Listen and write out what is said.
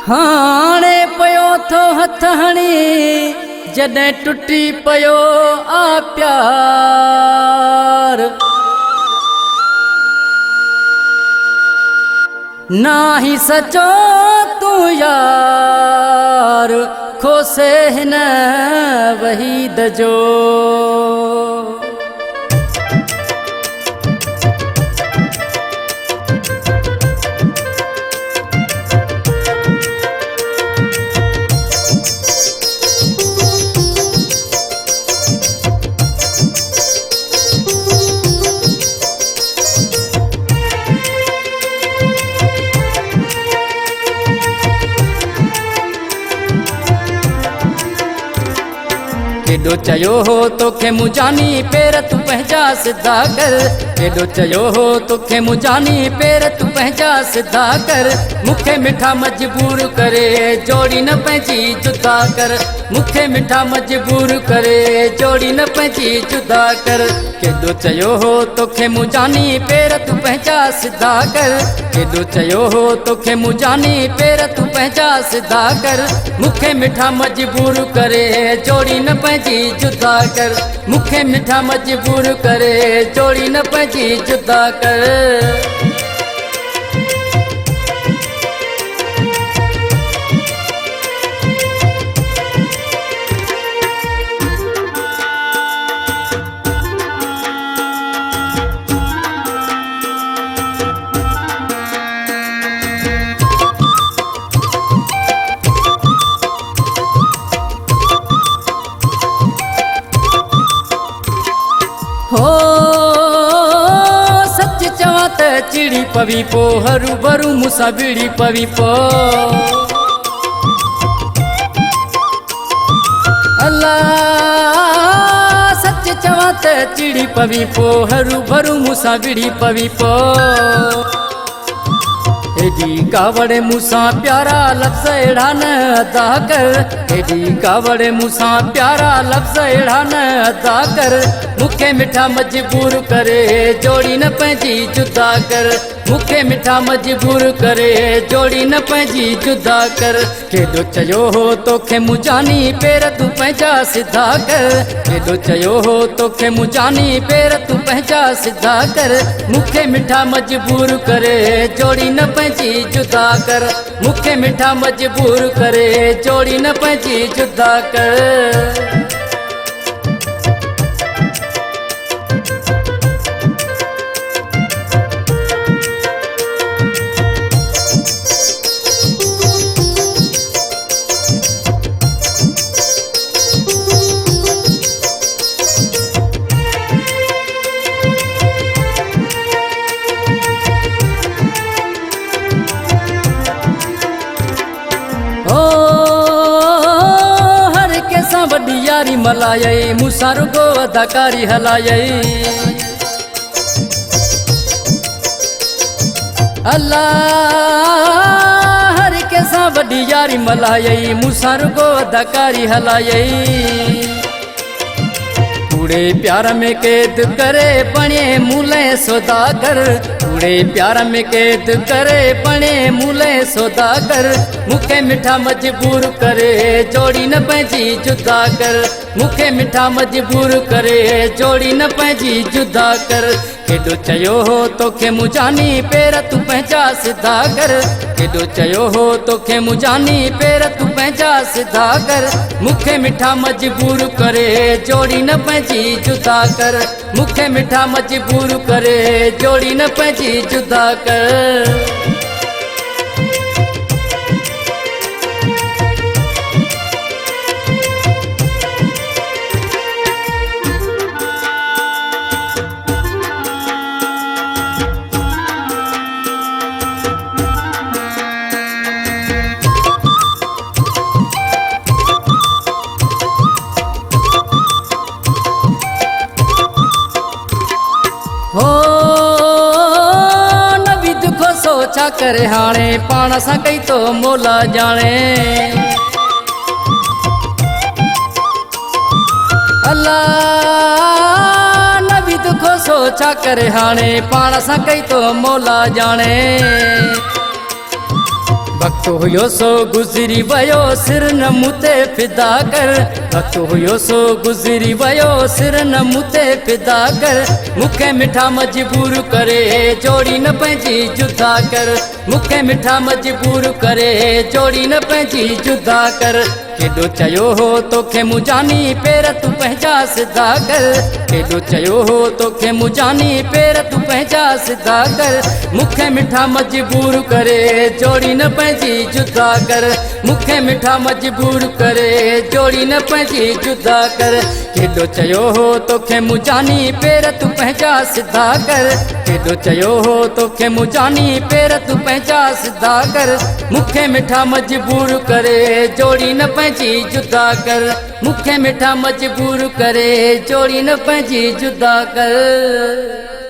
हाणे पयो थो हथ हणी जॾहिं टुटी पयो आ प्यार। ना ही सचो तू यार खोसे हिन वहीद जो। केॾो चयो हो तोखे मुंजानी पेर तू पंहिंजा सिधा कर। केॾो चयो हो तोखे मुंजानी पेर तू पंहिंजा सिधा कर। मूंखे मिठा मजबूर करे जोड़ी न पंहिंजी जुदा कर। मूंखे मिठा मजबूर करे जोड़ी न पंहिंजी जुदा कर। केॾो चयो हो तोखे मुंजानी पेर तू पंहिंजा सिधा कर। केॾो चयो हो तोखे मुंजानी पेर तू पंहिंजा सिधा कर। मूंखे मिठा मजबूर करे जोड़ी न पंहिंजी जुदा कर। मूंखे मिठा मजबूर करे जोड़ी न पंहिंजी जुदा कर। हो सच चवां त चिड़ी पवी पो हरू भरू मूंसां विड़ी पवी पो। अल्लाह सच चवां त चिड़ी पवी पो हरू भरू मूंसां विड़ी पवी पो। एडी कावड़े मूंसां प्यारा लफ्ज़ अहिड़ा न अदा कर। एडी कावड़े मूंसां प्यारा लफ्ज़ अहिड़ा न अदा कर। मूंखे मिठा मजबूर करे जोड़ी न पंहिंजी जुदा कर। मूंखे मिठा मजबूर करे जोड़ी न पंहिंजी जुदा कर। केॾो चयो हो तोखे मुंजानी पेर तू पंहिंजा सिधा कर। केॾो चयो हो तोखे मुंजानी पेर तू पंहिंजा सिधा कर। मूंखे मिठा मजबूर करे जोड़ी न पंहिंजी जुदा कर। मूंखे मिठा मजबूर करे जोड़ी न पंहिंजी जुदा कर। वॾी यारी मल्हाई मूंसां रुगो अदाकारी हलाई। अल्लाह हर कंहिंसां वॾी यारी मल्हाई मूंसां रुगो अदाकारी हलाई। कूड़े प्यार में कैद करे बणे मूले सौदागर। कूड़े प्यार में कैद करे बणे मूले सौदागर। मूंखे मिठा मजबूर करे जोड़ी न पंहिंजी जुदा कर। मूंखे मिठा मजबूर करे जोड़ी न पंहिंजी जुदा कर। केॾो चयो हो तोखे मुंजानी पेर तू पंहिंजा सिधा कर। केॾो चयो हो तोखे मुंजानी पेर तू पंहिंजा सिधा कर। मूंखे मिठा मजबूर करे जोड़ी न पंहिंजी जुदा कर। मूंखे मिठा मजबूर करे जोड़ी न पंहिंजी जुदा कर। हो नबी दुखो सोचा करे हाणे पाण सां कई तो मोला जाने। अल्लाह नबी दुखो सोचा करे हाणे पाण सां कई तो मोला जाने। वक्त हुयो सो गुज़री वयो सिर न मुते फिदा कर। वक्त हुयो सो गुज़री वयो सिर न मुते फिदा कर। मुखे मिठा मजबूर करे जोड़ी न पंहिंजी जुदा कर। मुखे मिठा मजबूर करे जोड़ी न पंहिंजी जुदा कर। केॾो चयो हो तोखे मुजानी पेर तू पंहिंजा सिधा कर। केॾो चयो हो तोखे मुजानी पेर तू पंहिंजा सिधा कर। मुखे मिठा मजबूर करे जोड़ी न पंहिंजी जुदा कर। मुखे मिठा मजबूर करे जोड़ी न पंहिंजी जुदा कर। केॾो चयो हो तोखे मुजानी पेर तू पंहिंजा सिधा कर। केॾो चयो हो तोखे मुजानी पेर तू पंहिंजा सिधा कर। मुखे मिठा मजबूर करे जोड़ी न पंहिंजी जुदा कर। मुखे मिठा मजबूर करे जोड़ी न पंहिंजी जुदा कर।